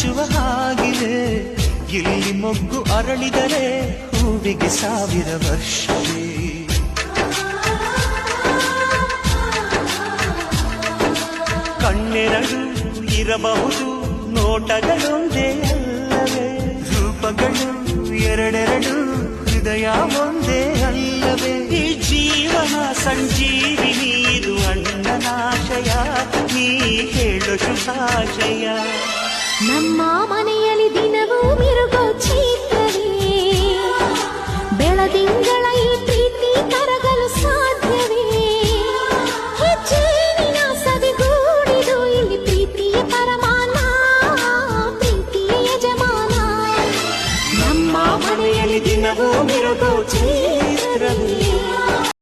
ಮಿಂಚುವ ಹಾಗಿದೆ. ಇಲ್ಲಿ ಮೊಗ್ಗು ಅರಳಿದರೆ ಹೂವಿಗೆ 1000 ವರ್ಷವೇ. ಕಣ್ಣೆರಡು ಇರಬಹುದು, ನೋಟಗಳೊಂದೇ ಅಲ್ಲವೇ? ರೂಪಗಳು ಎರಡೆರಡು, ಹೃದಯ ಒಂದೇ ಅಲ್ಲವೇ? ಈ ಜೀವನ ಸಂಜೀವಿನಿ, ಇದು ಅಣ್ಣನಾಶಯ, ನೀ ಹೇಳು ಶುಭಾಶಯ. ನಮ್ಮ